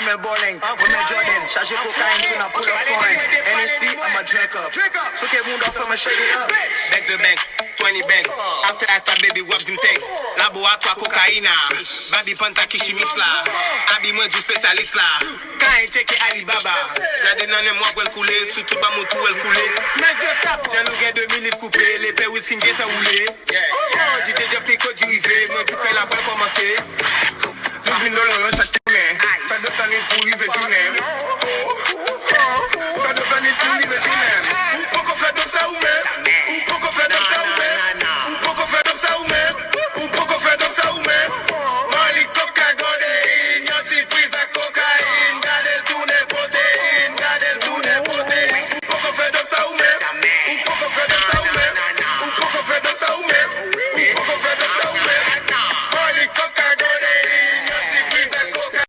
me bowling, with me Jordan. Charge your cocaine, so I pull up foreign. NSC, I'm a drink up. Took it wound off, I'ma shake it up. Back to bank, 20 banks. After I start, baby, wap dim tank. Laboratoire cocaïna. Babi panta kishimis la. Abi moi du spécialiste là. Quand il check Alibaba. Jade nan moi pour le couler. Surtout pas moutou elle couler. Smash de tap. J'ai loué 2000 livres coupés. Les pères whisky get à rouler. DJ Jeff Nico du rivet. Moi tout fait la balle commencer. $12 000 chaque tournée. Pas de temps pour river.